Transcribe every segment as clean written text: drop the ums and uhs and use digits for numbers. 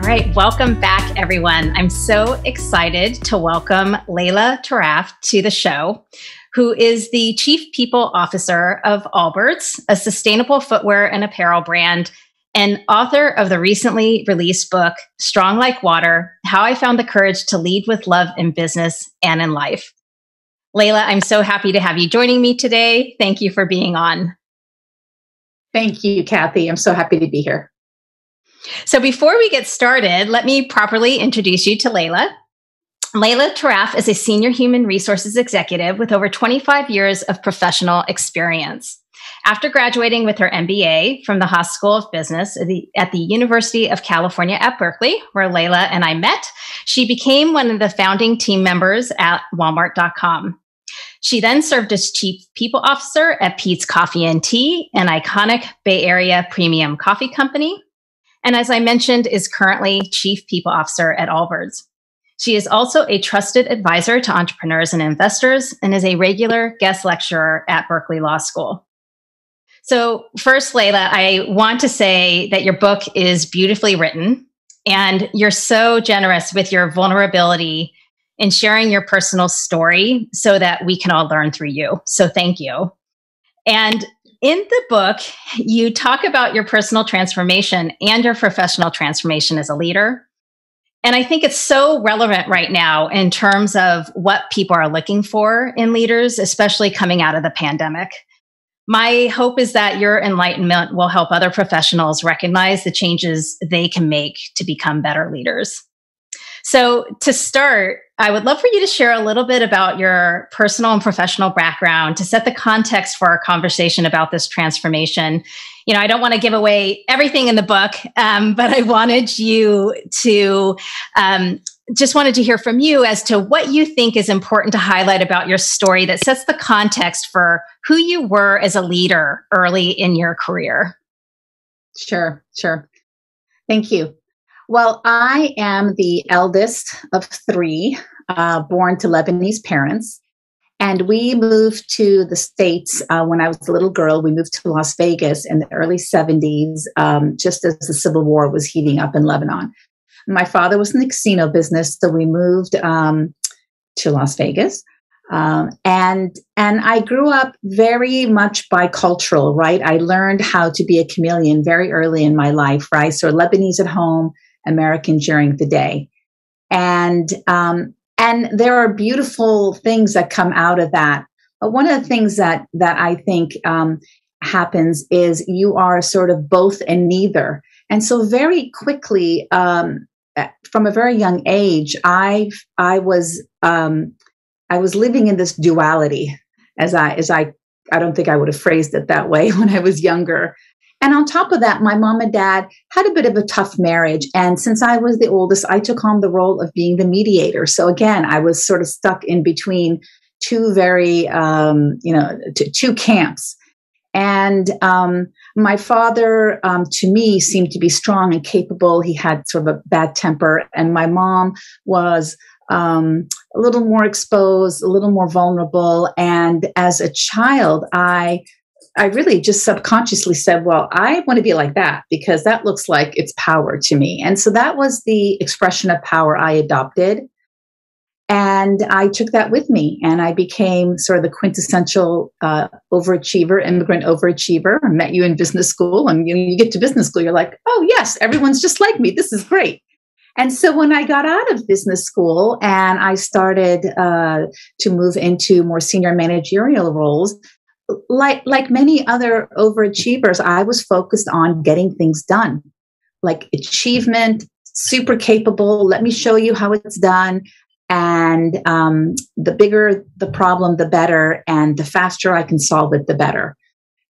right, welcome back, everyone. I'm so excited to welcome Laila Tarraf to the show, who is the Chief People Officer of Allbirds, a sustainable footwear and apparel brand, and author of the recently released book, Strong Like Water, How I Found the Courage to Lead with Love in Business and in Life. Laila, I'm so happy to have you joining me today. Thank you for being on. Thank you, Kathy. I'm so happy to be here. So before we get started, let me properly introduce you to Laila. Laila Tarraf is a senior human resources executive with over 25 years of professional experience. After graduating with her MBA from the Haas School of Business at the University of California at Berkeley, where Laila and I met, she became one of the founding team members at Walmart.com. She then served as Chief People Officer at Peet's Coffee and Tea, an iconic Bay Area premium coffee company. And as I mentioned, is currently Chief People Officer at Allbirds. She is also a trusted advisor to entrepreneurs and investors and is a regular guest lecturer at Berkeley Law School. So first, Laila, I want to say that your book is beautifully written and you're so generous with your vulnerability in sharing your personal story so that we can all learn through you. So thank you. And in the book, you talk about your personal transformation and your professional transformation as a leader. And I think it's so relevant right now in terms of what people are looking for in leaders, especially coming out of the pandemic. My hope is that your enlightenment will help other professionals recognize the changes they can make to become better leaders. So to start, I would love for you to share a little bit about your personal and professional background to set the context for our conversation about this transformation. You know, I don't want to give away everything in the book, but I wanted you to just wanted to hear from you as to what you think is important to highlight about your story that sets the context for who you were as a leader early in your career. Sure. Thank you. Well, I am the eldest of three, born to Lebanese parents. And we moved to the States when I was a little girl. We moved to Las Vegas in the early 70s, just as the Civil War was heating up in Lebanon. My father was in the casino business, so we moved to Las Vegas. And I grew up very much bicultural, right? I learned how to be a chameleon very early in my life, right? So Lebanese at home, American during the day. And there are beautiful things that come out of that. But one of the things that I think happens is you are sort of both and neither. And so very quickly, from a very young age, I was living in this duality as I don't think I would have phrased it that way when I was younger. And on top of that, my mom and dad had a bit of a tough marriage. And since I was the oldest, I took on the role of being the mediator. So again, I was sort of stuck in between two very, two camps. And my father, to me, seemed to be strong and capable. He had sort of a bad temper. And my mom was a little more exposed, a little more vulnerable. And as a child, I really just subconsciously said, well, I want to be like that because that looks like it's power to me. And so that was the expression of power I adopted. And I took that with me and I became sort of the quintessential overachiever, immigrant overachiever. I met you in business school and you get to business school, you're like, oh yes, everyone's just like me. This is great. And so when I got out of business school and I started to move into more senior managerial roles, like many other overachievers, I was focused on getting things done, like achievement, super capable. Let me show you how it's done. And the bigger the problem, the better. And the faster I can solve it, the better.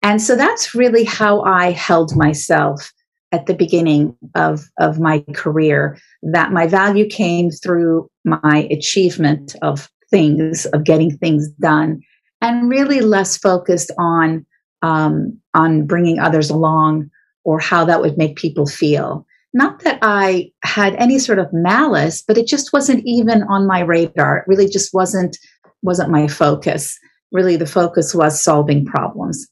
And so that's really how I held myself at the beginning of my career, that my value came through my achievement of things, of getting things done. And really less focused on bringing others along or how that would make people feel. Not that I had any sort of malice, but it just wasn't even on my radar. It really just wasn't my focus. Really, the focus was solving problems.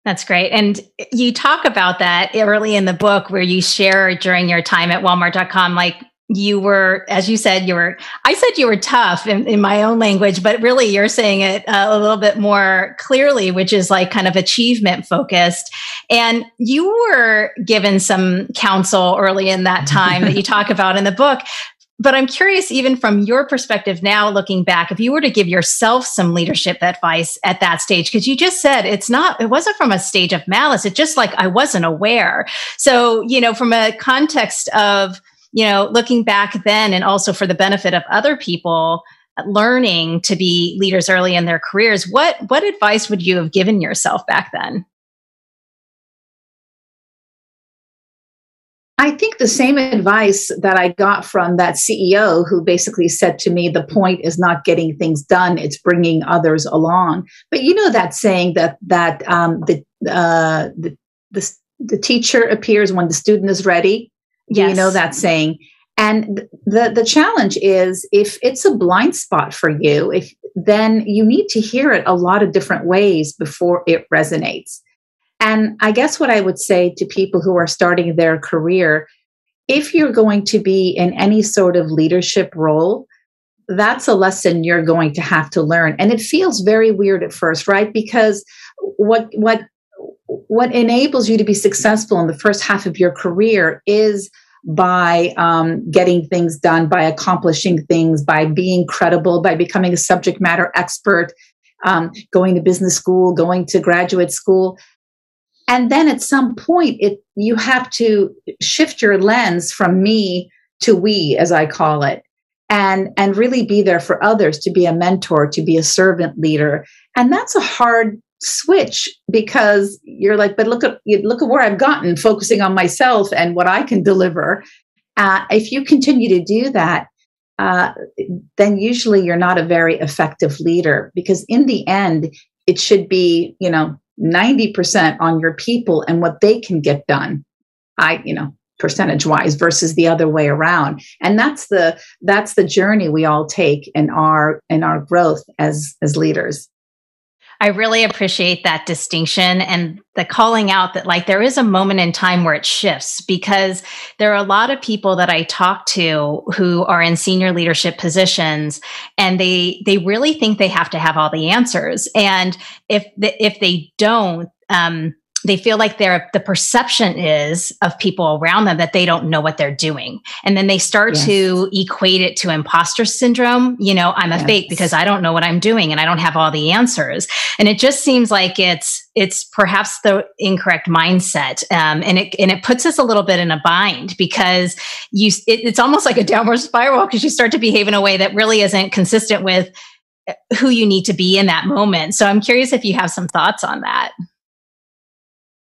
That's great. And you talk about that early in the book where you share during your time at Walmart.com, like you were, as you said, I said you were tough in my own language, but really you're saying it a little bit more clearly, which is like kind of achievement focused. And you were given some counsel early in that time that you talk about in the book. But I'm curious, even from your perspective now, looking back, if you were to give yourself some leadership advice at that stage, because you just said it wasn't from a stage of malice. It's just like I wasn't aware. So, from a context of, looking back then and also for the benefit of other people learning to be leaders early in their careers, what advice would you have given yourself back then? I think the same advice that I got from that CEO who basically said to me, the point is not getting things done, it's bringing others along. But that saying that the teacher appears when the student is ready. Yes. You know that saying. And the challenge is if it's a blind spot for you, then you need to hear it a lot of different ways before it resonates. And I guess what I would say to people who are starting their career, if you're going to be in any sort of leadership role, that's a lesson you're going to have to learn. And it feels very weird at first, right? Because what enables you to be successful in the first half of your career is by getting things done, by accomplishing things, by being credible, by becoming a subject matter expert, going to business school, going to graduate school. And then at some point, you have to shift your lens from me to we, as I call it, and really be there for others, to be a mentor, to be a servant leader. And that's a hard switch because you're like, but look at where I've gotten, focusing on myself and what I can deliver. If you continue to do that, then usually you're not a very effective leader, because in the end, it should be, 90% on your people and what they can get done, percentage wise, versus the other way around. And that's the journey we all take in our growth as leaders. I really appreciate that distinction and the calling out that like there is a moment in time where it shifts, because there are a lot of people that I talk to who are in senior leadership positions and they really think they have to have all the answers. And if they don't, they feel like the perception is of people around them that they don't know what they're doing. And then they start to equate it to imposter syndrome. I'm a fake because I don't know what I'm doing and I don't have all the answers. And it just seems like it's perhaps the incorrect mindset. And it puts us a little bit in a bind, because it's almost like a downward spiral, because you start to behave in a way that really isn't consistent with who you need to be in that moment. So I'm curious if you have some thoughts on that.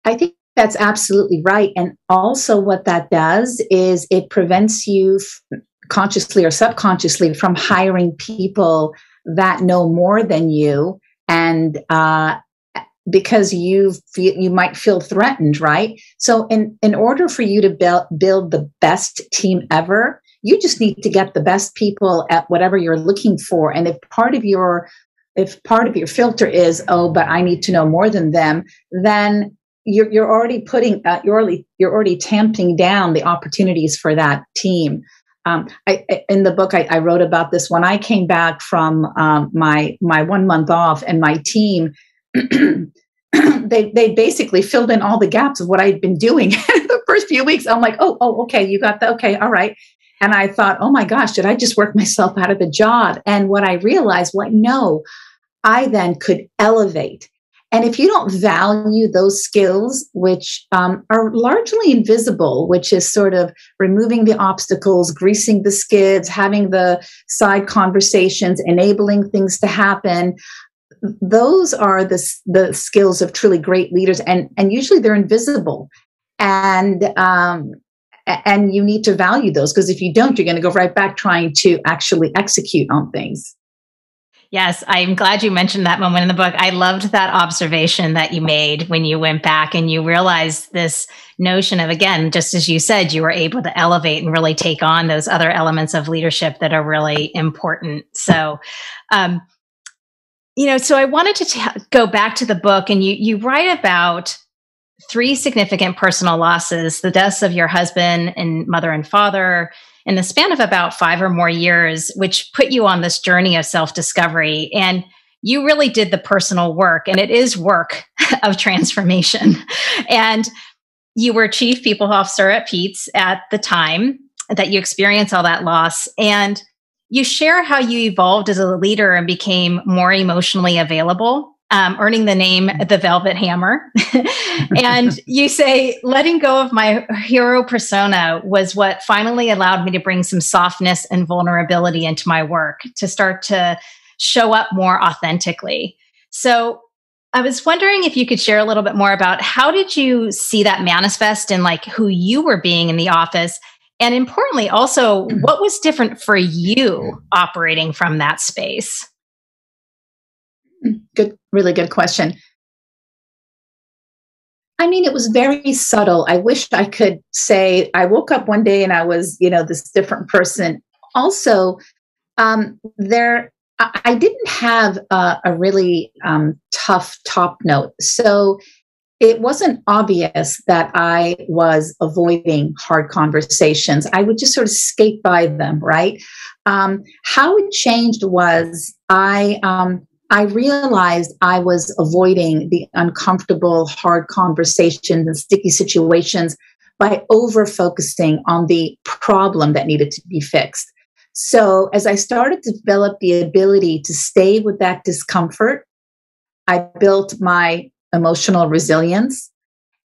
I think that's absolutely right. And also what that does is it prevents you consciously or subconsciously from hiring people that know more than you. And because you might feel threatened, right? So in order for you to build the best team ever, you just need to get the best people at whatever you're looking for. And if part of your filter is, oh, but I need to know more than them, then you're already you're already tamping down the opportunities for that team. In the book, I wrote about this when I came back from my 1 month off, and my team they basically filled in all the gaps of what I'd been doing the first few weeks. I'm like, oh, okay, you got that, okay, all right. And I thought, oh my gosh, did I just work myself out of the job? And what I realized, no, I then could elevate. And if you don't value those skills, which are largely invisible, which is sort of removing the obstacles, greasing the skids, having the side conversations, enabling things to happen, those are the skills of truly great leaders. And usually they're invisible. And you need to value those, because if you don't, you're going to go right back trying to actually execute on things. Yes, I'm glad you mentioned that moment in the book. I loved that observation that you made when you went back and you realized this notion of, again, just as you said, you were able to elevate and really take on those other elements of leadership that are really important. So So I wanted to go back to the book, and you write about 3 significant personal losses: the deaths of your husband and mother and father in the span of about 5 or more years, which put you on this journey of self-discovery. And you really did the personal work, and it is work of transformation. And you were chief people officer at Pete's at the time that you experienced all that loss. And you share how you evolved as a leader and became more emotionally available, earning the name the Velvet Hammer. And you say, letting go of my hero persona was what finally allowed me to bring some softness and vulnerability into my work, to start to show up more authentically. So I was wondering if you could share a little bit more about how did you see that manifest in like who you were being in the office? And importantly, also, what was different for you operating from that space? Good, really good question. I mean, it was very subtle. I wish I could say I woke up one day and I was, this different person. Also, I didn't have a really tough top note. So it wasn't obvious that I was avoiding hard conversations. I would just sort of skate by them, right? How it changed was I realized I was avoiding the uncomfortable, hard conversations and sticky situations by over-focusing on the problem that needed to be fixed. So as I started to develop the ability to stay with that discomfort, I built my emotional resilience,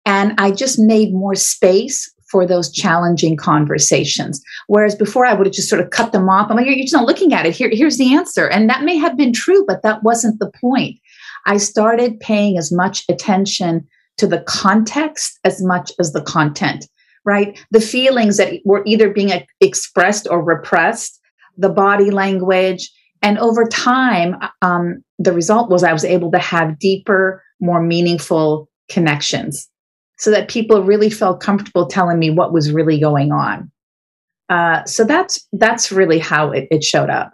and I just made more space for those challenging conversations. Whereas before I would have just sort of cut them off. I'm like, you're just not looking at it. Here's the answer. And that may have been true, but that wasn't the point. I started paying as much attention to the context as much as the content, right? The feelings that were either being expressed or repressed, the body language. And over time, the result was I was able to have deeper, more meaningful connections so that people really felt comfortable telling me what was really going on. So that's really how it showed up.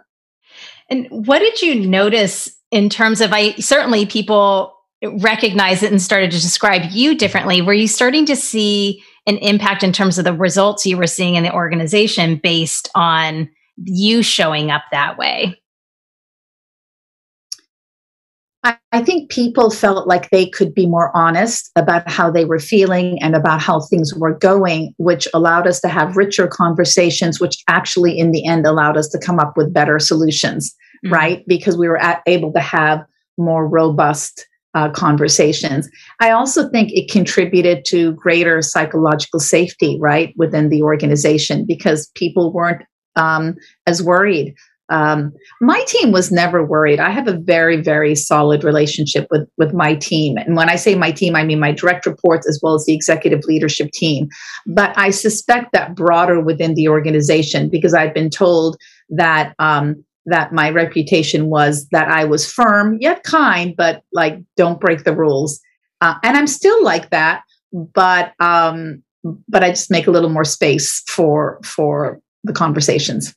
And what did you notice in terms of, certainly people recognize it and started to describe you differently. Were you starting to see an impact in terms of the results you were seeing in the organization based on you showing up that way? I think people felt like they could be more honest about how they were feeling and about how things were going, which allowed us to have richer conversations, which actually in the end allowed us to come up with better solutions, right? Because we were able to have more robust conversations. I also think it contributed to greater psychological safety, right, within the organization, because people weren't as worried. My team was never worried. I have a very, very solid relationship with my team. And when I say my team, I mean my direct reports as well as the executive leadership team. But I suspect that broader within the organization, because I've been told that that my reputation was that I was firm yet kind, but like don't break the rules. And I'm still like that, but I just make a little more space for the conversations.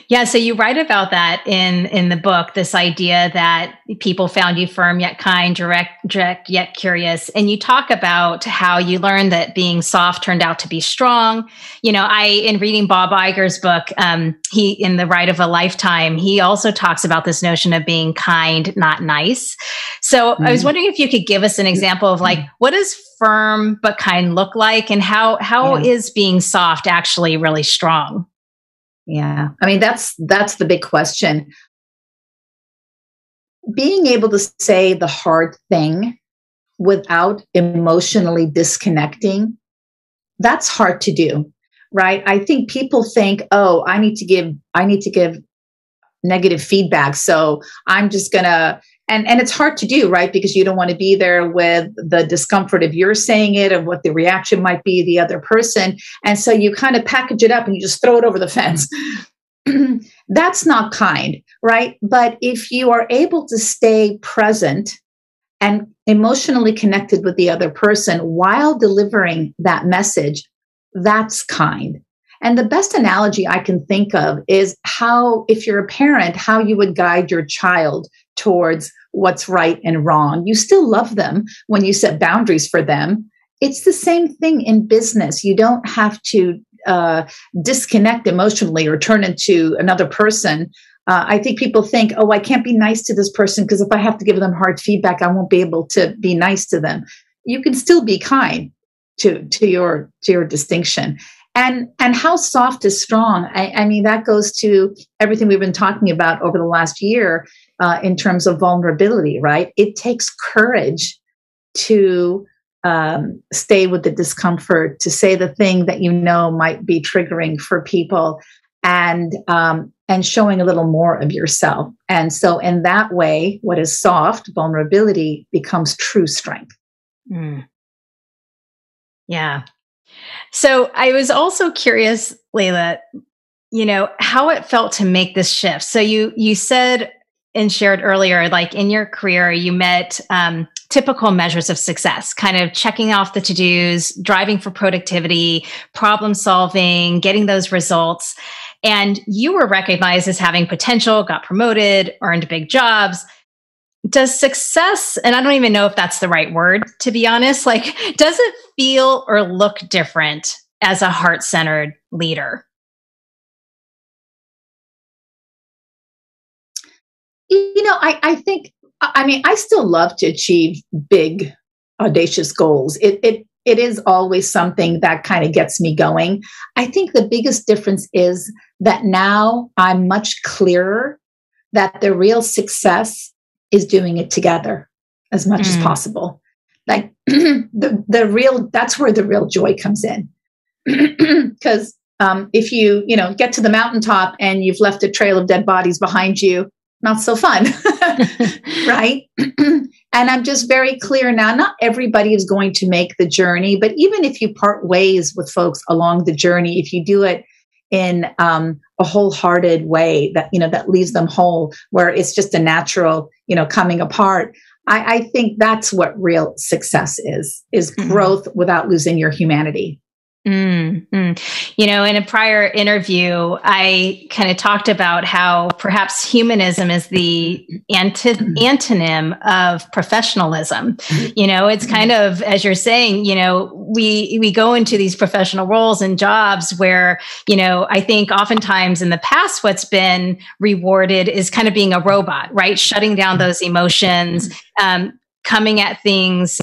Yeah. So you write about that in the book, this idea that people found you firm yet kind, direct yet curious. And you talk about how you learned that being soft turned out to be strong. In reading Bob Iger's book, he, in The Ride of a Lifetime, he also talks about this notion of being kind, not nice. So I was wondering if you could give us an example of like, what does firm but kind look like, and how is being soft actually really strong? Yeah. I mean, that's the big question. Being able to say the hard thing without emotionally disconnecting, that's hard to do, right? I think people think, oh, I need to give negative feedback. So I'm just gonna, and it's hard to do, right? Because you don't want to be there with the discomfort of you're saying it, of what the reaction might be the other person. And so you kind of package it up and you just throw it over the fence. That's not kind, right? But if you are able to stay present and emotionally connected with the other person while delivering that message, that's kind. And the best analogy I can think of is how, if you're a parent, how you would guide your child towards what's right and wrong. You still love them when you set boundaries for them. It's the same thing in business. You don't have to disconnect emotionally or turn into another person. I think people think, oh, I can't be nice to this person because if I have to give them hard feedback, I won't be able to be nice to them. You can still be kind to your distinction. And how soft is strong? I mean, that goes to everything we've been talking about over the last year in terms of vulnerability, right? It takes courage to stay with the discomfort, to say the thing that you know might be triggering for people, and showing a little more of yourself. And so in that way, what is soft, vulnerability, becomes true strength. Mm. Yeah. So I was also curious, Laila, how it felt to make this shift. So you said and shared earlier, like in your career, you met typical measures of success, kind of checking off the to-dos, driving for productivity, problem solving, getting those results. And you were recognized as having potential, got promoted, earned big jobs. Does success, and I don't even know if that's the right word, to be honest, like, does it feel or look different as a heart-centered leader? I think, I still love to achieve big, audacious goals. It is always something that kind of gets me going. I think the biggest difference is that now I'm much clearer that the real success is doing it together as much as possible. Like that's where the real joy comes in. Because if you get to the mountaintop and you've left a trail of dead bodies behind you, not so fun, right? And I'm just very clear now, not everybody is going to make the journey, but even if you part ways with folks along the journey, if you do it in a wholehearted way that leaves them whole, where it's just a natural, coming apart, I think that's what real success is growth without losing your humanity. In a prior interview, I kind of talked about how perhaps humanism is the antonym of professionalism. It's kind of, as you're saying, we go into these professional roles and jobs where, I think oftentimes in the past, what's been rewarded is kind of being a robot, right? Shutting down those emotions, coming at things,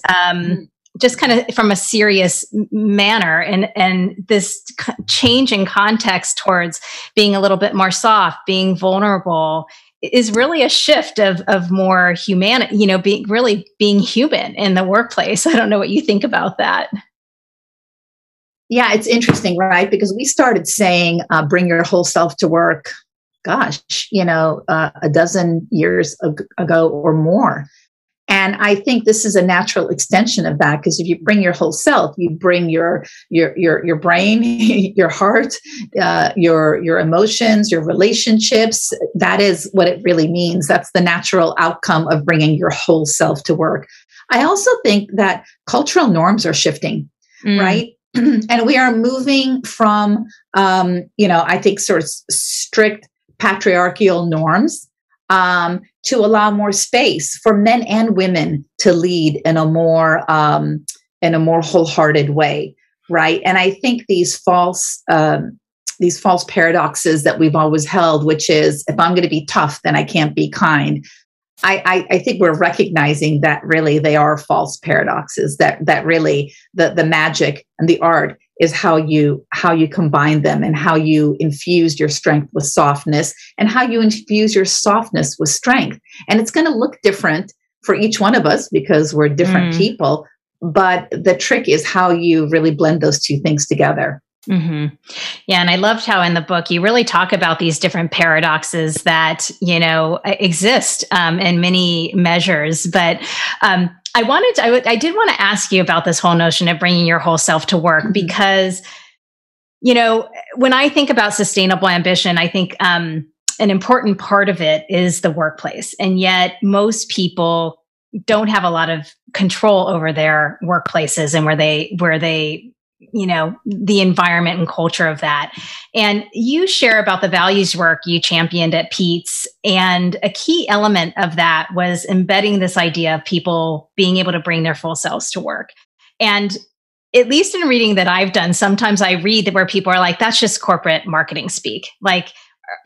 just kind of from a serious manner, and this change in context towards being a little bit more soft, being vulnerable, is really a shift of more humanity, being human in the workplace. I don't know what you think about that. Yeah, it's interesting, right? Because we started saying, bring your whole self to work, gosh, a dozen years ago or more. And I think this is a natural extension of that, because if you bring your whole self, you bring your brain, your heart, your emotions, your relationships. That is what it really means. That's the natural outcome of bringing your whole self to work. I also think that cultural norms are shifting, right? And we are moving from, I think sort of strict patriarchal norms to allow more space for men and women to lead in a more wholehearted way, right? And I think these false paradoxes that we've always held, which is, if I'm going to be tough, then I can't be kind. I think we're recognizing that really they are false paradoxes. That really the magic and the art is how you combine them, and how you infuse your strength with softness, and how you infuse your softness with strength. And it's going to look different for each one of us because we're different people. But the trick is how you really blend those two things together. Mm-hmm. Yeah. And I loved how in the book you really talk about these different paradoxes that, exist in many measures. But I did want to ask you about this whole notion of bringing your whole self to work, because, when I think about sustainable ambition, I think an important part of it is the workplace. And yet most people don't have a lot of control over their workplaces and where they the environment and culture of that. And you share about the values work you championed at Pete's. And a key element of that was embedding this idea of people being able to bring their full selves to work. And at least in reading that I've done, sometimes I read where people are like, that's just corporate marketing speak. Like,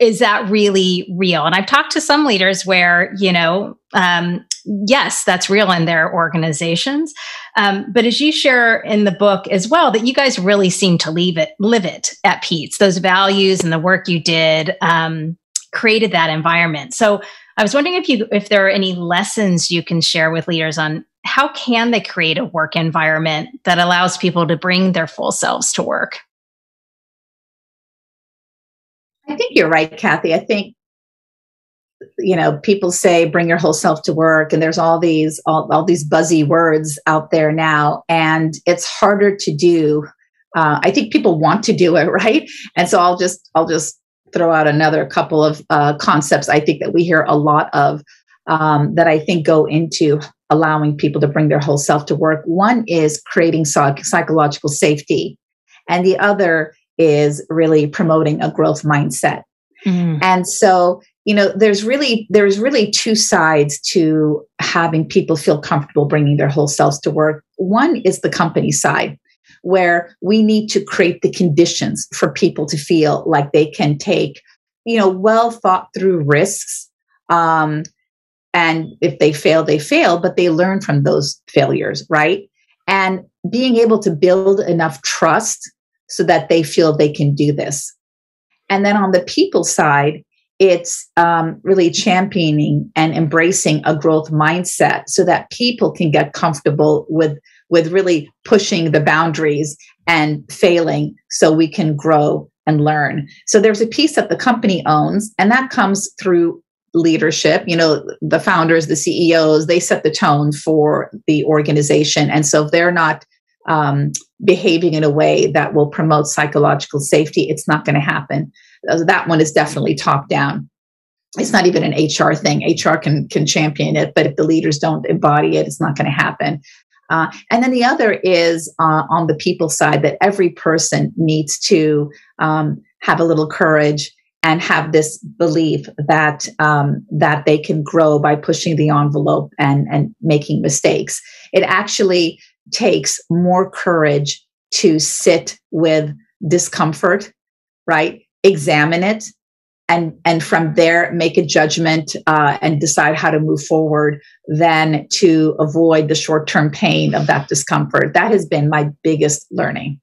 is that really real? And I've talked to some leaders where, yes, that's real in their organizations. But as you share in the book as well, that you guys really seem to live it at Pete's. Those values and the work you did created that environment. So I was wondering if there are any lessons you can share with leaders on how can they create a work environment that allows people to bring their full selves to work? I think you're right, Kathy. I think, people say bring your whole self to work, and there's all these buzzy words out there now, and it's harder to do. I think people want to do it, right? And so I'll just throw out another couple of concepts I think that we hear a lot of that I think go into allowing people to bring their whole self to work. One is creating psychological safety, and the other is really promoting a growth mindset. And so, there's really two sides to having people feel comfortable bringing their whole selves to work. One is the company side, where we need to create the conditions for people to feel like they can take, well thought through risks. And if they fail, they fail, but they learn from those failures, right? And being able to build enough trust so that they feel they can do this. And then on the people side, it's really championing and embracing a growth mindset so that people can get comfortable with really pushing the boundaries and failing so we can grow and learn. So there's a piece that the company owns, and that comes through leadership. The founders, the CEOs, they set the tone for the organization. And so if they're not behaving in a way that will promote psychological safety, it's not going to happen. That one is definitely top down. It's not even an HR thing. HR can champion it, but if the leaders don't embody it, it's not going to happen. And then the other is on the people side, that every person needs to have a little courage and have this belief that that they can grow by pushing the envelope and making mistakes. It actually takes more courage to sit with discomfort, right? Examine it, and from there make a judgment and decide how to move forward, than to avoid the short-term pain of that discomfort. That has been my biggest learning.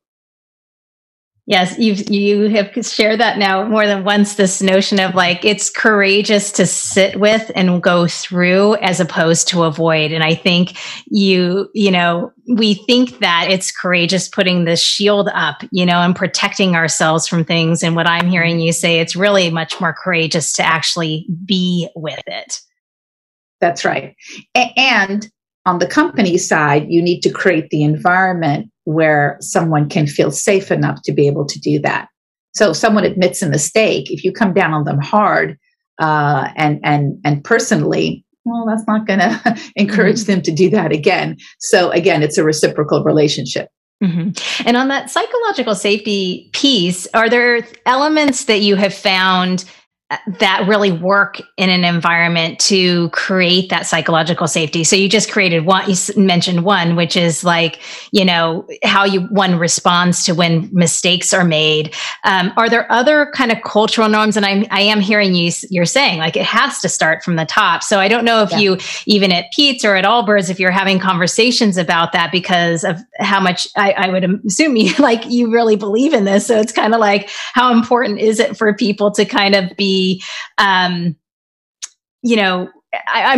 Yes, you have shared that now more than once, this notion of like, it's courageous to sit with and go through as opposed to avoid. And I think we think that it's courageous putting the shield up, and protecting ourselves from things. And what I'm hearing you say, it's really much more courageous to actually be with it. That's right. And on the company side, you need to create the environment where someone can feel safe enough to be able to do that. So if someone admits a mistake, if you come down on them hard and personally, well, that's not going to encourage them to do that again. So again, it's a reciprocal relationship. Mm-hmm. And on that psychological safety piece, are there elements that you have found that really work in an environment to create that psychological safety? So you just created one, you mentioned one, which is like, how one responds to when mistakes are made. Are there other kind of cultural norms? And I am hearing you're saying like, it has to start from the top. So I don't know if you, even at Pete's or at Allbirds, if you're having conversations about that because of how much I would assume you really believe in this. So it's kind of like, how important is it for people to kind of be I'm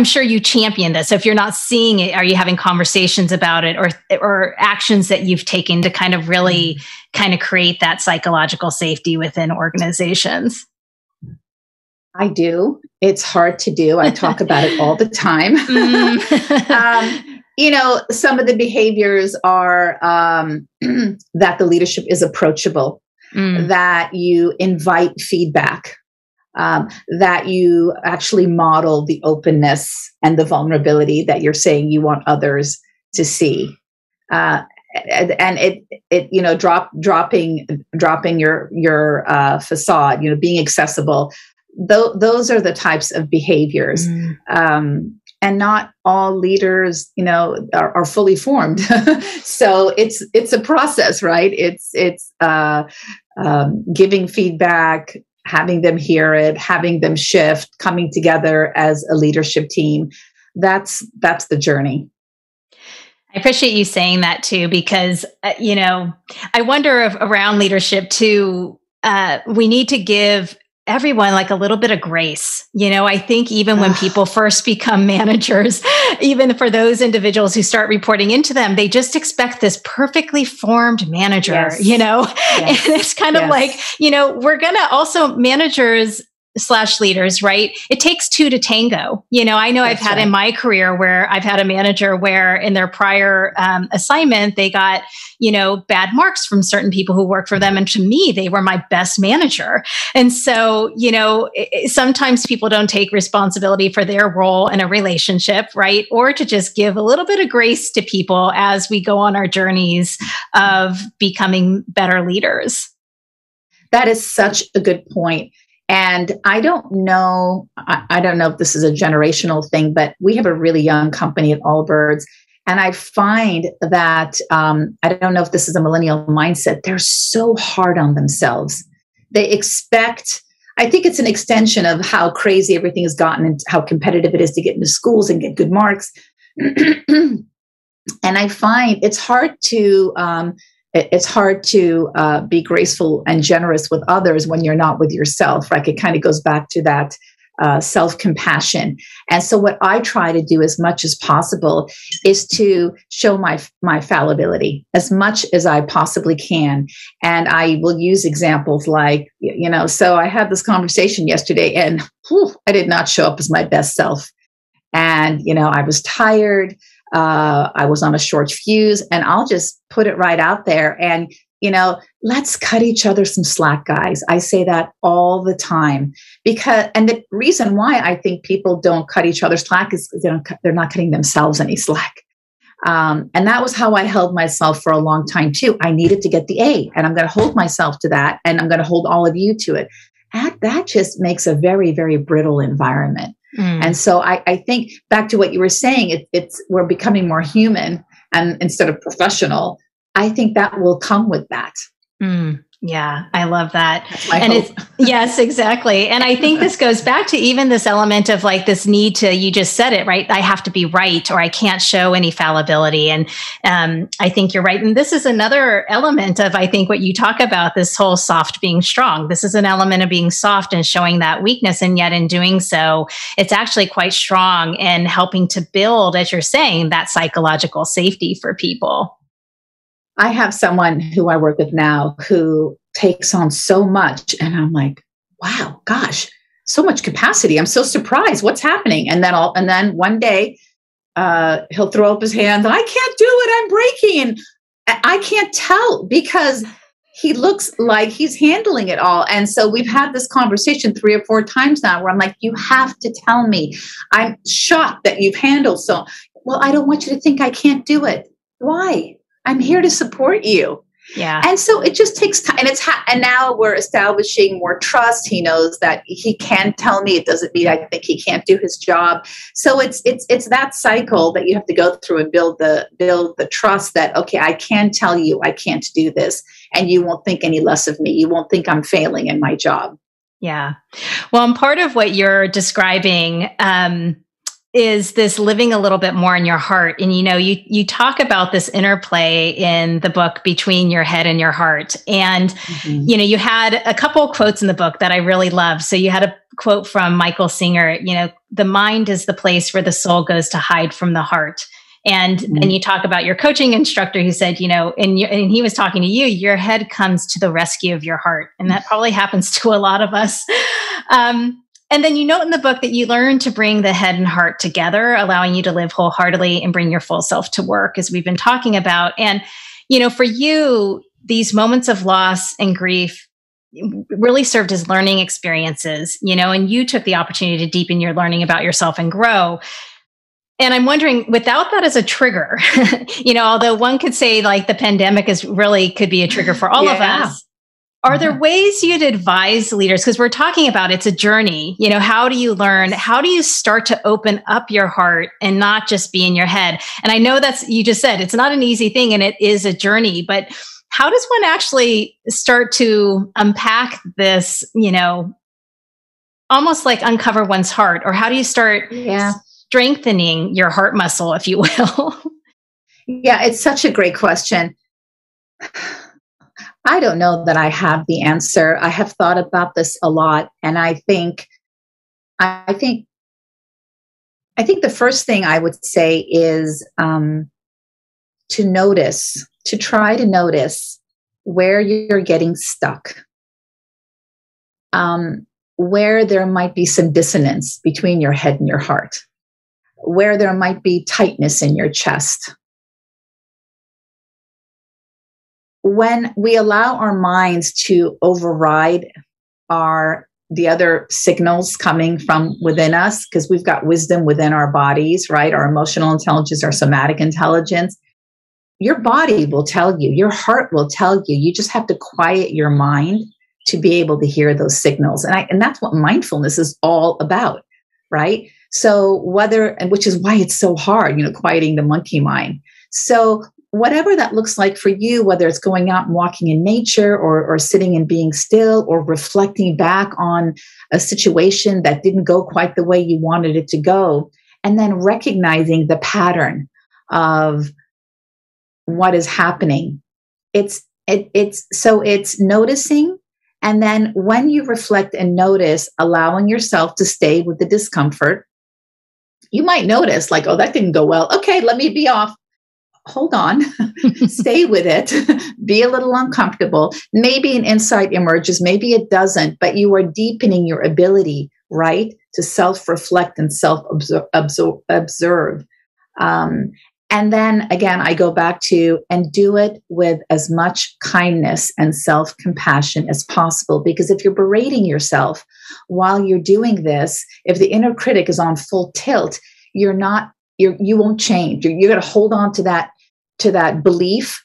sure you champion this. So if you're not seeing it, are you having conversations about it or actions that you've taken to kind of really kind of create that psychological safety within organizations? I do. It's hard to do. I talk about it all the time. Some of the behaviors are that the leadership is approachable, that you invite feedback, that you actually model the openness and the vulnerability that you're saying you want others to see. and dropping your facade, being accessible. Those are the types of behaviors. And not all leaders, are fully formed. So it's a process, right? It's giving feedback, having them hear it, having them shift, coming together as a leadership team. That's the journey. I appreciate you saying that too, because, I wonder if around leadership too, we need to give everyone like a little bit of grace. I think even when people first become managers, even for those individuals who start reporting into them, they just expect this perfectly formed manager, Yes. Yes. And it's kind of like, we're going to also managers / leaders, right? It takes two to tango. I know I've had in my career where I've had a manager where in their prior assignment, they got, bad marks from certain people who worked for them. And to me, they were my best manager. And so, sometimes people don't take responsibility for their role in a relationship, right? Or to just give a little bit of grace to people as we go on our journeys of becoming better leaders. That is such a good point. And I don't know if this is a generational thing, but we have a really young company at Allbirds. And I find that, I don't know if this is a millennial mindset, they're so hard on themselves. They expect, I think it's an extension of how crazy everything has gotten and how competitive it is to get into schools and get good marks. And I find it's hard to be graceful and generous with others when you're not with yourself, right? It kind of goes back to that self-compassion. And so what I try to do as much as possible is to show my fallibility as much as I possibly can. And I will use examples like, so I had this conversation yesterday and I did not show up as my best self. And, I was tired. I was on a short fuse, and I'll just put it right out there. And, let's cut each other some slack, guys. I say that all the time and the reason why I think people don't cut each other slack is they're not cutting themselves any slack. And that was how I held myself for a long time too. I needed to get the A, and I'm going to hold myself to that. And I'm going to hold all of you to it. And that just makes a very, very brittle environment. And so I think back to what you were saying, we're becoming more human and instead of professional. I think that will come with that. Yeah, I love that. That's my hope. Yes, exactly. And I think this goes back to even this element of like this need to, you just said it, right? I have to be right, or I can't show any fallibility. And I think you're right. And this is another element of, I think, what you talk about, this whole soft being strong. This is an element of being soft and showing that weakness. And yet in doing so, it's actually quite strong and helping to build, as you're saying, that psychological safety for people. I have someone who I work with now who takes on so much. And I'm like, wow, gosh, so much capacity. I'm so surprised. What's happening? And then one day he'll throw up his hands. I can't do it. I'm breaking. And I can't tell because he looks like he's handling it all. And so we've had this conversation 3 or 4 times now where I'm like, you have to tell me. I'm shocked that you've handled so well. I don't want you to think I can't do it. Why? I'm here to support you. Yeah. And so it just takes time. And now we're establishing more trust. He knows that he can tell me. It doesn't mean I think he can't do his job. So it's that cycle that you have to go through and build the trust that, okay, I can tell you I can't do this, and you won't think any less of me. You won't think I'm failing in my job. Yeah. Well, and part of what you're describing, is this living a little bit more in your heart. And, you talk about this interplay in the book between your head and your heart. And, you had a couple of quotes in the book that I really love. So you had a quote from Michael Singer, the mind is the place where the soul goes to hide from the heart. And then you talk about your coaching instructor who said, and he was talking to you, your head comes to the rescue of your heart. And that probably happens to a lot of us. And then you note in the book that you learn to bring the head and heart together, allowing you to live wholeheartedly and bring your full self to work, as we've been talking about. And, for you, these moments of loss and grief really served as learning experiences, and you took the opportunity to deepen your learning about yourself and grow. And I'm wondering, without that as a trigger, although one could say like the pandemic could be a trigger for all of us. Are there ways you'd advise leaders? Because we're talking about it's a journey. How do you learn? How do you start to open up your heart and not just be in your head? And I know you just said it's not an easy thing and it is a journey, but how does one actually start to unpack this, almost like uncover one's heart? Or how do you start strengthening your heart muscle, if you will? Yeah, it's such a great question. I don't know that I have the answer. I have thought about this a lot, and I think the first thing I would say is to try to notice where you're getting stuck, where there might be some dissonance between your head and your heart, where there might be tightness in your chest. When we allow our minds to override the other signals coming from within us, because we've got wisdom within our bodies, right? Our emotional intelligence, our somatic intelligence. Your body will tell you, your heart will tell you. You just have to quiet your mind to be able to hear those signals. And that's what mindfulness is all about, right? So which is why it's so hard, quieting the monkey mind. So whatever that looks like for you, whether it's going out and walking in nature or sitting and being still or reflecting back on a situation that didn't go quite the way you wanted it to go, and then recognizing the pattern of what is happening. It's noticing. And then when you reflect and notice, allowing yourself to stay with the discomfort, you might notice like, oh, that didn't go well. Okay, let me be off. Hold on, stay with it, be a little uncomfortable. Maybe an insight emerges, maybe it doesn't, but you are deepening your ability, right, to self-reflect and self-observe. And then again, I go back to, and do it with as much kindness and self-compassion as possible. Because if you're berating yourself while you're doing this, if the inner critic is on full tilt, you won't change. You're going to hold on to that belief,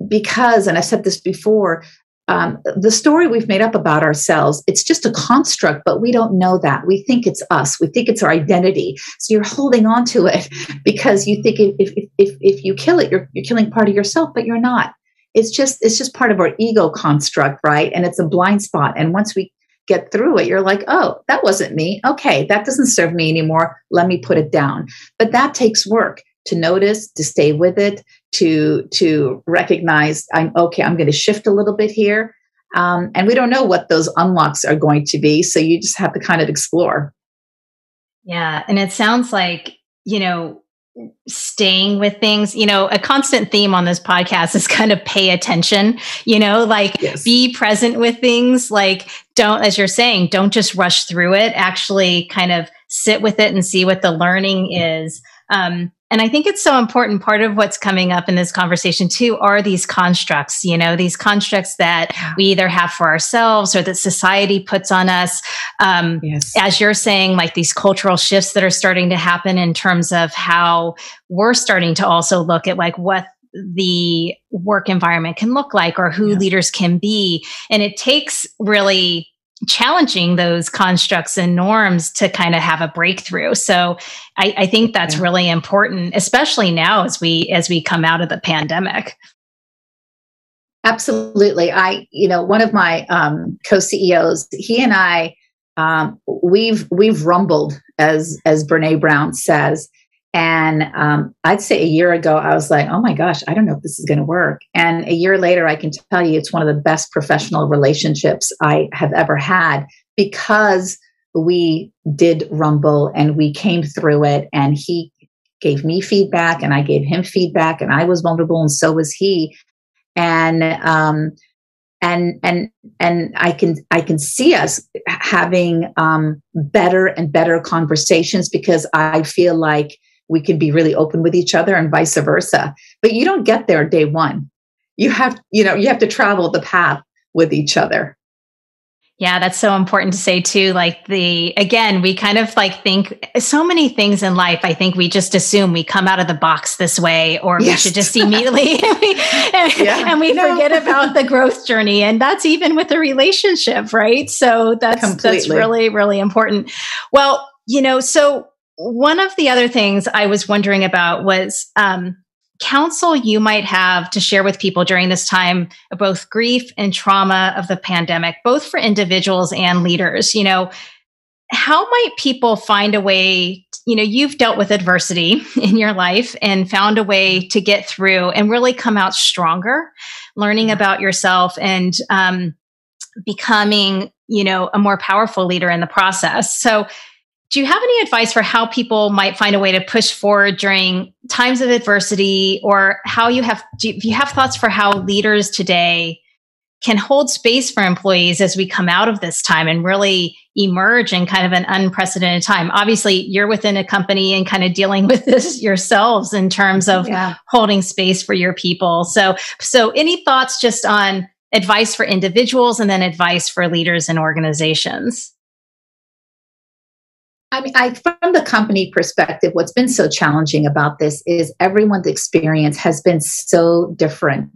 because, and I said this before, the story we've made up about ourselves, it's just a construct, but we don't know that. We think it's us. We think it's our identity. So you're holding on to it because you think if you kill it, you're killing part of yourself, but you're not. It's just part of our ego construct, right? And it's a blind spot. And once we get through it, you're like, oh, that wasn't me. Okay, that doesn't serve me anymore. Let me put it down. But that takes work to notice, to stay with it, to recognize, I'm going to shift a little bit here. And we don't know what those unlocks are going to be. So you just have to kind of explore. Yeah. And it sounds like, staying with things, a constant theme on this podcast is kind of pay attention, yes. Be present with things, as you're saying, don't just rush through it, actually kind of sit with it and see what the learning is. And I think it's so important. Part of what's coming up in this conversation too are these constructs, these constructs that we either have for ourselves or that society puts on us. Yes. As you're saying, like these cultural shifts that are starting to happen in terms of how we're starting to also look at like what the work environment can look like or who leaders can be. And it takes really challenging those constructs and norms to kind of have a breakthrough. So I think that's really important, especially now as we come out of the pandemic. Absolutely. One of my co-CEOs, he and I, we've rumbled, as Brene Brown says. And I'd say a year ago, I was like, oh my gosh, I don't know if this is going to work. And a year later, I can tell you it's one of the best professional relationships I have ever had, because we did rumble and we came through it, and he gave me feedback and I gave him feedback, and I was vulnerable and so was he. And I can see us having better and better conversations, because I feel like we can be really open with each other and vice versa. But you don't get there day one. You have to travel the path with each other. Yeah, that's so important to say too. Like again, we kind of like think so many things in life. I think we just assume we come out of the box this way, or we should just immediately, and we forget about the growth journey. And that's even with a relationship, right? So that's really, really important. Well, so one of the other things I was wondering about was, counsel you might have to share with people during this time of both grief and trauma of the pandemic, both for individuals and leaders. How might people find a way, you've dealt with adversity in your life and found a way to get through and really come out stronger, learning about yourself and becoming, a more powerful leader in the process. So do you have any advice for how people might find a way to push forward during times of adversity, or do you have thoughts for how leaders today can hold space for employees as we come out of this time and really emerge in kind of an unprecedented time? Obviously, you're within a company and kind of dealing with this yourselves in terms of holding space for your people. So any thoughts just on advice for individuals and then advice for leaders and organizations? I mean, from the company perspective, what's been so challenging about this is everyone's experience has been so different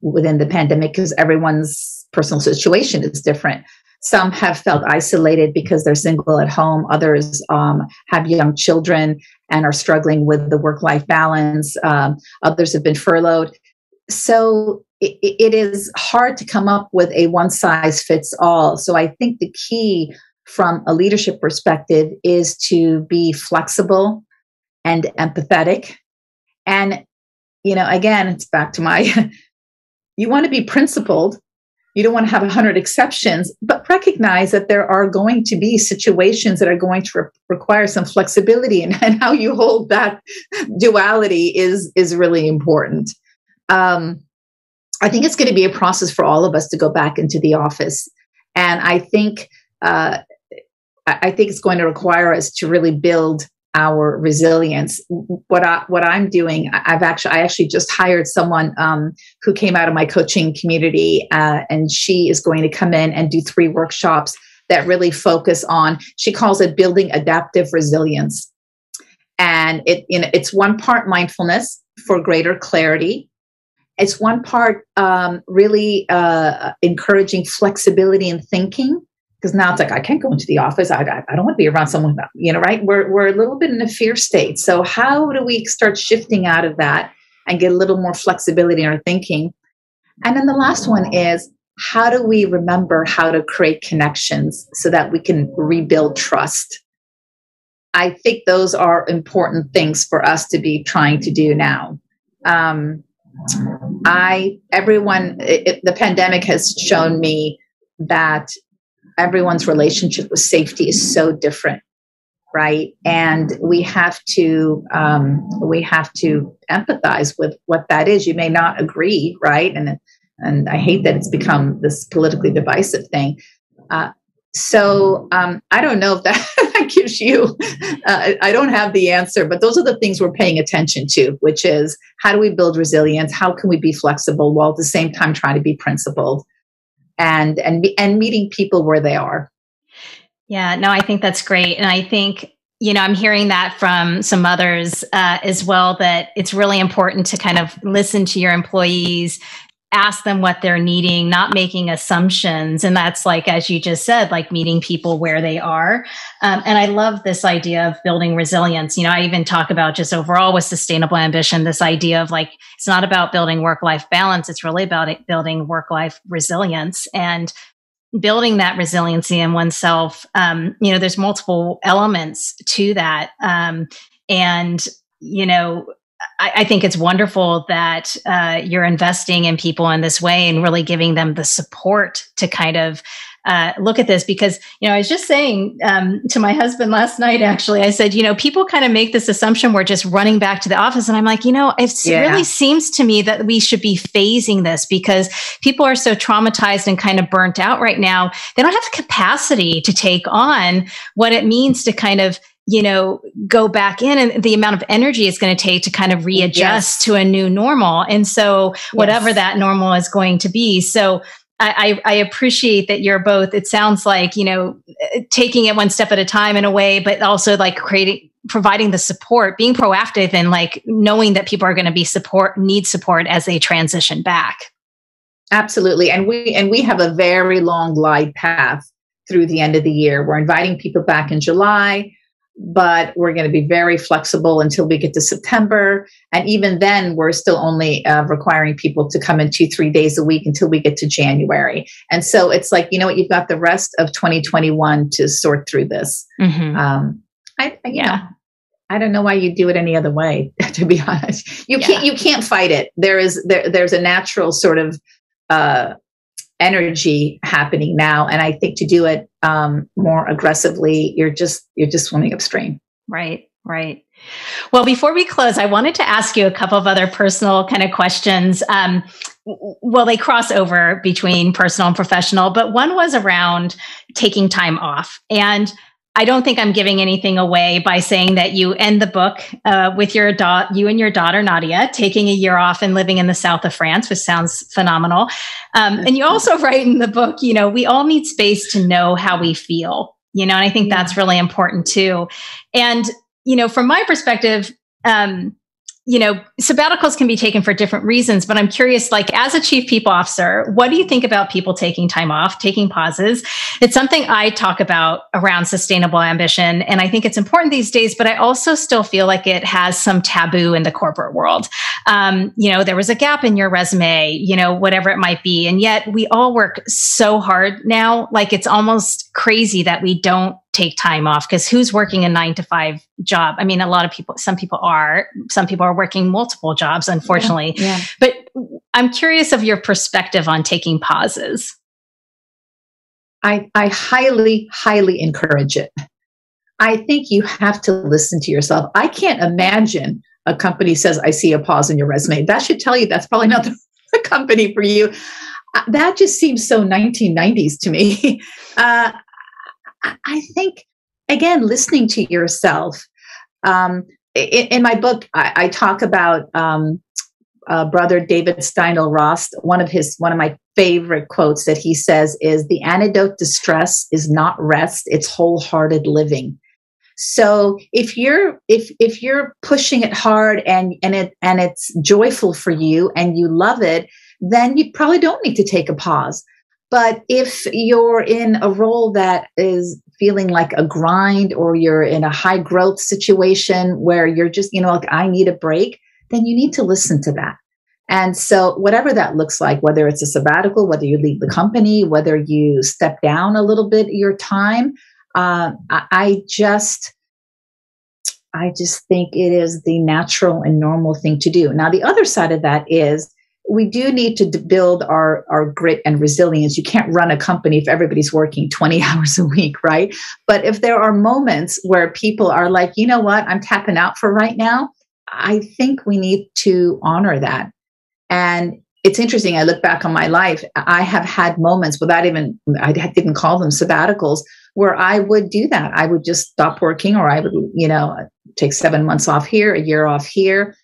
within the pandemic because everyone's personal situation is different. Some have felt isolated because they're single at home. Others have young children and are struggling with the work-life balance. Others have been furloughed. So it is hard to come up with a one-size-fits-all. So I think the key from a leadership perspective is to be flexible and empathetic. And, again, it's back to you want to be principled. You don't want to have 100 exceptions, but recognize that there are going to be situations that are going to require some flexibility, and how you hold that duality is really important. I think it's going to be a process for all of us to go back into the office. And I think it's going to require us to really build our resilience. What I'm doing, I actually just hired someone who came out of my coaching community, and she is going to come in and do 3 workshops that really focus on, she calls it building adaptive resilience. And it's one part mindfulness for greater clarity. It's one part really encouraging flexibility in thinking. Because now it's like, I can't go into the office. I don't want to be around someone, right? We're a little bit in a fear state. So how do we start shifting out of that and get a little more flexibility in our thinking? And then the last one is, how do we remember how to create connections so that we can rebuild trust? I think those are important things for us to be trying to do now. The pandemic has shown me that everyone's relationship with safety is so different, right? And we have to empathize with what that is. You may not agree, right? And I hate that it's become this politically divisive thing. So I don't know if that gives you. I don't have the answer, but those are the things we're paying attention to, which is, how do we build resilience? How can we be flexible while at the same time trying to be principled? And meeting people where they are. Yeah, no, I think that's great. And I think, I'm hearing that from some others as well, that it's really important to kind of listen to your employees, ask them what they're needing, not making assumptions. And that's like, as you just said, like meeting people where they are. And I love this idea of building resilience. I even talk about just overall with sustainable ambition, this idea of like, it's not about building work-life balance. It's really about building work-life resilience and building that resiliency in oneself. There's multiple elements to that. I think it's wonderful that you're investing in people in this way and really giving them the support to kind of look at this. Because, I was just saying to my husband last night, actually, I said, people kind of make this assumption we're just running back to the office. And I'm like, it really seems to me that we should be phasing this, because people are so traumatized and kind of burnt out right now. They don't have the capacity to take on what it means to kind of go back in, and the amount of energy it's going to take to kind of readjust to a new normal. And so whatever that normal is going to be. So I appreciate that you're both, it sounds like, taking it one step at a time in a way, but also like providing the support, being proactive, and like knowing that people are going to need support as they transition back. Absolutely. And we have a very long glide path through the end of the year. We're inviting people back in July, but we're going to be very flexible until we get to September. And even then, we're still only requiring people to come in 2-3 days a week until we get to January. And so it's like, you've got the rest of 2021 to sort through this. Mm-hmm. I don't know why you do it any other way, to be honest. You can't fight it. There's a natural sort of energy happening now. And I think to do it more aggressively, you're just swimming upstream. Right. Well, before we close, I wanted to ask you a couple of other personal kind of questions. Well, they cross over between personal and professional, but one was around taking time off. And I don't think I'm giving anything away by saying that you end the book with you and your daughter, Nadia, taking a year off and living in the south of France, which sounds phenomenal. And you also write in the book, we all need space to know how we feel, and I think that's really important too. And, from my perspective, sabbaticals can be taken for different reasons, but I'm curious, like as a chief people officer, what do you think about people taking time off, taking pauses? It's something I talk about around sustainable ambition. And I think it's important these days, but I also still feel like it has some taboo in the corporate world. There was a gap in your resume, whatever it might be. And yet we all work so hard now. Like it's almost crazy that we don't take time off, because who's working a 9-to-5 job? I mean, some people are working multiple jobs, unfortunately. Yeah. But I'm curious of your perspective on taking pauses. I highly, highly encourage it. I think you have to listen to yourself. I can't imagine a company says, I see a pause in your resume. That should tell you that's probably not the company for you. That just seems so 1990s to me. I think, again, listening to yourself. In my book, I talk about Brother David Steindl-Rast. One of my favorite quotes that he says is, "The antidote to stress is not rest; it's wholehearted living." So if you're pushing it hard and it's joyful for you and you love it, then you probably don't need to take a pause. But if you're in a role that is feeling like a grind, or you're in a high growth situation where you're just, like, I need a break, then you need to listen to that. And so whatever that looks like, whether it's a sabbatical, whether you leave the company, whether you step down a little bit your time, I just think it is the natural and normal thing to do. Now, the other side of that is, we do need to build our grit and resilience. You can't run a company if everybody's working 20 hours a week, right? But if there are moments where people are like, you know what, I'm tapping out for right now, I think we need to honor that. And it's interesting. I look back on my life. I have had moments I didn't call them sabbaticals, where I would do that. I would just stop working, or I would, take 7 months off here, a year off here.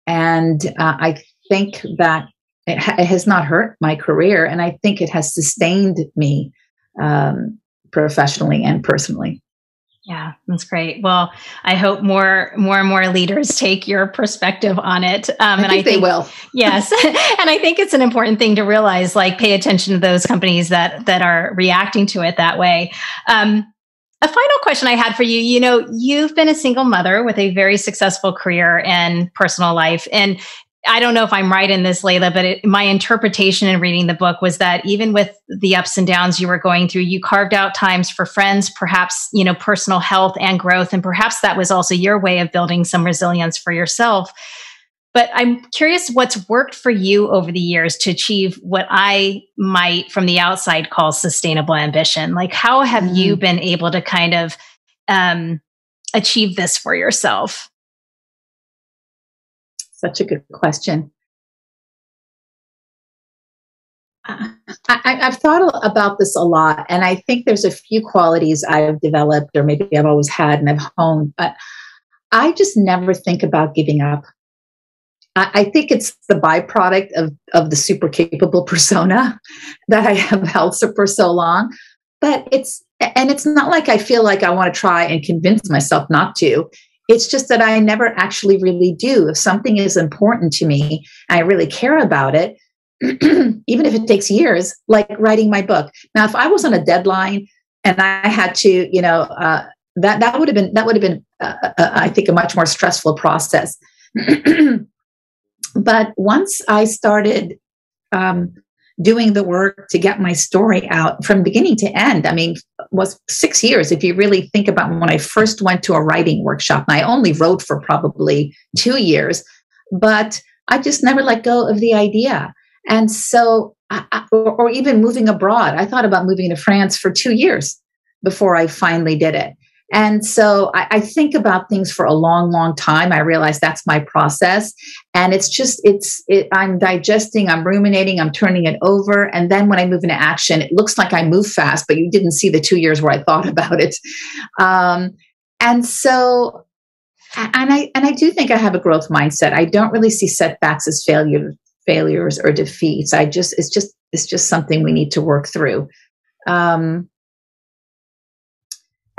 And I think that it has not hurt my career, and I think it has sustained me professionally and personally. Yeah, that's great. Well, I hope more and more leaders take your perspective on it. And I think they will. Yes. And I think it's an important thing to realize, like, pay attention to those companies that are reacting to it that way. A final question I had for you, you've been a single mother with a very successful career and personal life. And I don't know if I'm right in this, Laila, but my interpretation in reading the book was that even with the ups and downs you were going through, you carved out times for friends, perhaps, personal health and growth. And perhaps that was also your way of building some resilience for yourself. But I'm curious what's worked for you over the years to achieve what I might from the outside call sustainable ambition. Like, how have you been able to kind of achieve this for yourself? Such a good question. I've thought about this a lot, and I think there's a few qualities I've developed, or maybe I've always had and I've honed, but I just never think about giving up. I think it's the byproduct of the super capable persona that I have held for so long. But it's not like I feel like I want to try and convince myself not to. It's just that I never actually really do. If something is important to me, I really care about it, even if it takes years, like writing my book. Now, if I was on a deadline and I had to, that would have been, I think, a much more stressful process. But once I started doing the work to get my story out from beginning to end, I mean, was 6 years. If you really think about when I first went to a writing workshop, and I only wrote for probably 2 years, but I just never let go of the idea. And so, or even moving abroad, I thought about moving to France for 2 years before I finally did it. And so I think about things for a long, long time. I realize that's my process. And I'm digesting, I'm ruminating, I'm turning it over. And then when I move into action, it looks like I move fast, but you didn't see the 2 years where I thought about it. And so, I do think I have a growth mindset. I don't really see setbacks as failures or defeats. It's just something we need to work through.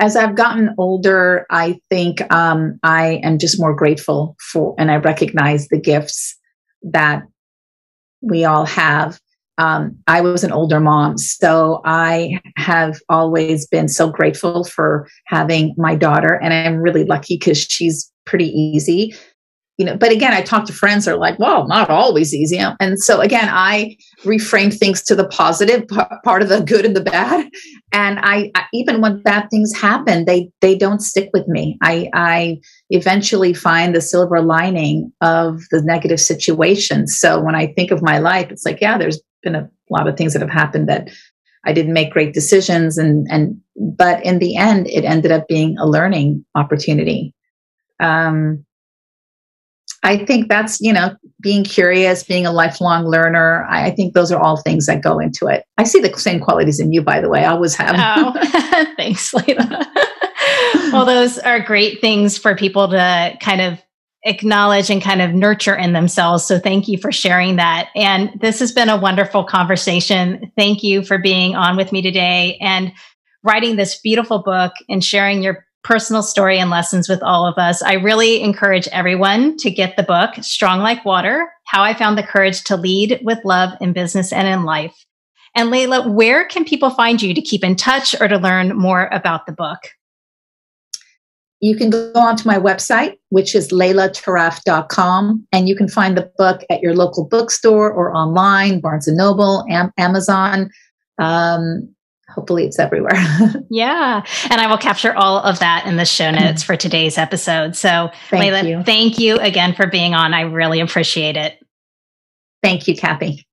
As I've gotten older, I think I am just more grateful for, and I recognize the gifts that we all have. I was an older mom, so I have always been so grateful for having my daughter, and I'm really lucky because she's pretty easy. But again, I talk to friends that are like, well, not always easy. And so again, I reframe things to the positive part of the good and the bad. And I even when bad things happen, they don't stick with me. I eventually find the silver lining of the negative situation. So when I think of my life, it's like, yeah, there's been a lot of things that have happened that I didn't make great decisions. But in the end, it ended up being a learning opportunity. I think that's, being curious, being a lifelong learner. I think those are all things that go into it. I see the same qualities in you, by the way. I always have. Oh, thanks, Laila. Well, those are great things for people to kind of acknowledge and kind of nurture in themselves. So thank you for sharing that. And this has been a wonderful conversation. Thank you for being on with me today and writing this beautiful book and sharing your personal story and lessons with all of us. I really encourage everyone to get the book, Strong Like Water, How I Found the Courage to Lead with Love in Business and in Life. And Laila, where can people find you to keep in touch or to learn more about the book? You can go onto my website, which is lailatarraf.com, and you can find the book at your local bookstore or online, Barnes & Noble, Amazon. Hopefully it's everywhere. Yeah. And I will capture all of that in the show notes for today's episode. So Laila, thank you again for being on. I really appreciate it. Thank you, Kathy.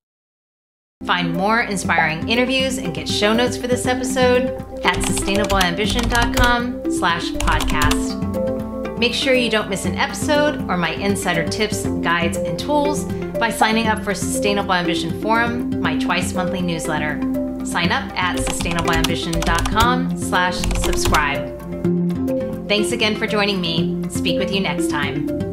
Find more inspiring interviews and get show notes for this episode at sustainableambition.com/podcast. Make sure you don't miss an episode or my insider tips, guides, and tools by signing up for Sustainable Ambition Forum, my twice monthly newsletter. Sign up at sustainableambition.com/subscribe. Thanks again for joining me. Speak with you next time.